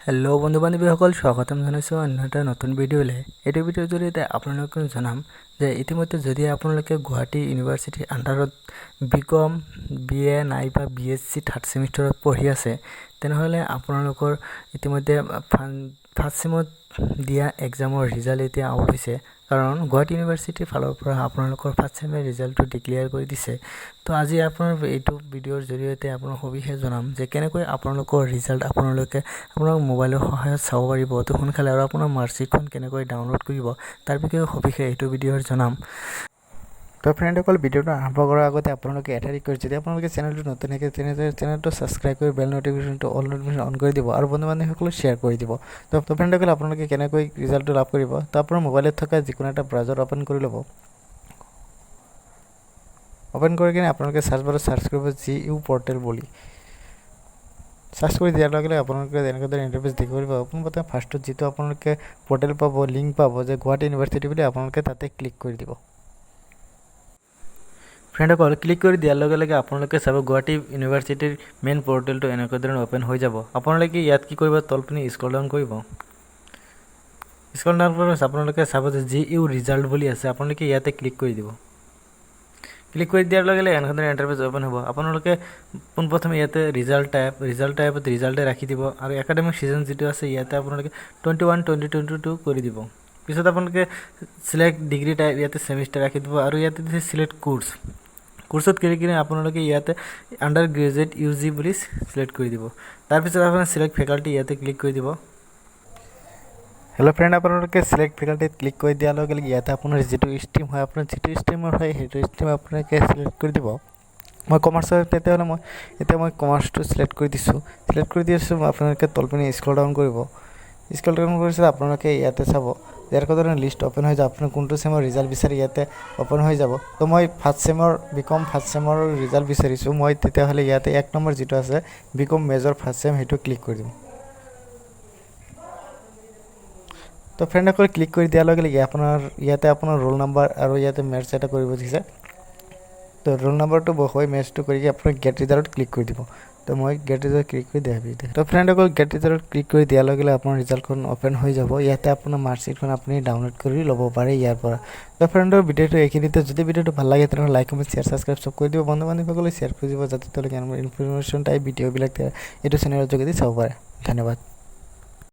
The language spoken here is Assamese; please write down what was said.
হেল্ল' বন্ধু বান্ধৱীসকল, স্বাগতম জনাইছোঁ অন্য এটা নতুন ভিডিঅ'লৈ। এইটো ভিডিঅ'ৰ জৰিয়তে আপোনালোকক জনাম যে ইতিমধ্যে যদি আপোনালোকে গুৱাহাটী ইউনিভাৰ্চিটিৰ আণ্ডাৰত BCom BA নাইবা BSc থাৰ্ড ছেমিষ্টাৰত পঢ়ি আছে, তেনেহ'লে আপোনালোকৰ ইতিমধ্যে ফাৰ্ষ্ট ছেমত দিয়া এক্সামৰ ৰিজাল্ট এতিয়া আউট হৈছে। কাৰণ গুৱাহাটী ইউনিভাৰ্চিটিৰ ফালৰ পৰা আপোনালোকৰ ফাৰ্ষ্ট ছেমৰ ৰিজাল্টটো ডিক্লেয়াৰ কৰি দিছে। তো আজি আপোনাৰ এইটো ভিডিঅ'ৰ জৰিয়তে আপোনাক সবিশেষ জনাম যে কেনেকৈ আপোনালোকৰ ৰিজাল্ট আপোনালোকে আপোনাৰ মোবাইলৰ সহায়ত চাব পাৰিব অতি সোনকালে, আৰু আপোনাৰ মাৰ্কশ্বিটখন কেনেকৈ ডাউনলোড কৰিব তাৰ বিষয়ে সবিশেষ এইটো ভিডিঅ'ৰ জনাম। তো ফ্ৰেণ্ডসকল, ভিডিঅ'টো আৰম্ভ কৰাৰ আগতে আপোনালোকে এটা ৰিকুৱেষ্ট, যদি আপোনালোকে চেনেলটো নতুন থাকে তেনেহ'লে চেনেলটো ছাবস্ক্ৰাইব কৰি বেল নটিফিকেশ্যনটো অল নটিফিকেশ্যন অন কৰি দিব আৰু বন্ধু বান্ধৱীসকলক শ্বেয়াৰ কৰি দিব। তো ফ্ৰেণ্ডসকল, আপোনালোকে কেনেকৈ ৰিজাল্টটো লাভ কৰিব, তো আপোনাৰ মোবাইলত থকা যিকোনো এটা ব্ৰাউজাৰ অ'পেন কৰি ল'ব। অ'পেন কৰি কিনে আপোনালোকে চাৰ্চ বাৰত চাৰ্চ কৰিব GU পৰ্টেল বুলি। চাৰ্চ কৰি দিয়াৰ লগে লগে আপোনালোকে এনেকুৱা ধৰণৰ ইণ্টাৰফেচ দেখিব পাৰিব। পোনপ্ৰথমে ফাৰ্ষ্টত যিটো আপোনালোকে পৰ্টেল পাব, লিংক পাব যে গুৱাহাটী ইউনিভাৰ্চিটি বুলি, আপোনালোকে তাতে ক্লিক কৰি দিব। ফ্ৰেণ্ডসকল, ক্লিক কৰি দিয়াৰ লগে লগে আপোনালোকে চাব গুৱাহাটী ইউনিভাৰ্চিটিৰ মেইন পৰ্টেলটো এনেকুৱা ধৰণৰ অ'পেন হৈ যাব। আপোনালোকে ইয়াত কি কৰিব, তলপিনে স্ক্ৰল ডাউন কৰিব। স্ক্ৰল ডাউন কৰাৰ পাছত আপোনালোকে চাব যে GU ৰিজাল্ট বুলি আছে, আপোনালোকে ইয়াতে ক্লিক কৰি দিব। ক্লিক কৰি দিয়াৰ লগে লগে এনেকুৱা ধৰণৰ ইণ্টাৰফেচ অ'পেন হ'ব। আপোনালোকে পোনপ্ৰথমে ইয়াতে ৰিজাল্ট টাইপত ৰিজাল্টে ৰাখি দিব, আৰু একাডেমিক ছিজন যিটো আছে ইয়াতে আপোনালোকে 21-2022 কৰি দিব। পিছত আপোনালোকে চিলেক্ট ডিগ্ৰী টাইপ ইয়াতে ছেমিষ্টাৰ ৰাখি দিব, আৰু ইয়াতে দিছে চিলেক্ট কোৰ্চত ক্লিক কৰি আপোনালোকে ইয়াতে আণ্ডাৰ গ্ৰেজুৱেট UG বুলি চিলেক্ট কৰি দিব। তাৰপিছত আপোনাৰ চিলেক্ট ফেকাল্টি ইয়াতে ক্লিক কৰি দিব। হেল্ল' ফ্ৰেণ্ড, আপোনালোকে চিলেক্ট ফেকাল্টিত ক্লিক কৰি দিয়াৰ লগে লগে ইয়াতে আপোনাৰ যিটো ষ্ট্ৰীম হয়, আপোনাৰ যিটো ষ্ট্ৰীমৰ হয় সেইটো ষ্ট্ৰীম আপোনালোকে চিলেক্ট কৰি দিব। মই কমাৰ্চৰ, তেতিয়াহ'লে মই কমাৰ্চটো চিলেক্ট কৰি দিছোঁ। চিলেক্ট কৰি দিছোঁ, আপোনালোকে তলপিনে স্ক্ৰল ডাউন কৰিব। স্ক্ৰল ডাউন কৰিছে আপোনালোকে ইয়াতে চাব ইয়াৰ ধৰণৰ লিষ্ট অ'পেন হৈ যাব। আপোনাৰ কোনটো ছেমৰ ৰিজাল্ট বিচাৰি ইয়াতে অ'পেন হৈ যাব। তো মই ফাৰ্ষ্ট ছেমৰ BCom ফাৰ্ষ্ট ছেমৰ ৰিজাল্ট বিচাৰিছোঁ। মই তেতিয়াহ'লে ইয়াতে 1 নম্বৰ যিটো আছে BCom মেজৰ ফাৰ্ষ্ট ছেম সেইটো ক্লিক কৰি দিম। তো ফ্ৰেণ্ডসকল, ক্লিক কৰি দিয়াৰ লগে লগে ইয়াতে আপোনাৰ ৰোল নাম্বাৰ আৰু ইয়াতে মেথছ এটা কৰিব দিছে। তো ৰোল নাম্বাৰটো বহাই মেথছটো কৰি আপোনাৰ গেট ৰিজাল্টত ক্লিক কৰি দিব। তো মই গেট ৰিজাল্ট ক্লিক কৰি দিয়া। তো ফ্ৰেণ্ডসকল, গেট ৰিজাল্টত ক্লিক কৰি দিয়াৰ লগে লগে আপোনাৰ ৰিজাল্টখন অ'পেন হৈ যাব। ইয়াতে আপোনাৰ মাৰ্কশ্বিটখন আপুনি ডাউনলোড কৰি ল'ব পাৰে ইয়াৰ পৰা। তো ফ্ৰেণ্ডৰ ভিডিঅ'টো এইখিনিতে। যদি ভিডিঅ'টো ভাল লাগে তেনেহ'লে লাইক, কমেণ্ট, শ্বেয়াৰ, ছাবস্ক্ৰাইব চব কৰি দিব। বন্ধু বান্ধৱীসকলে শ্বেয়াৰ কৰি দিব যাতে তেওঁলোকে ইনফৰমেশ্যন টাইপ ভিডিঅ'বিলাক এইটো চেনেলৰ যোগেদি চাব পাৰে। ধন্যবাদ।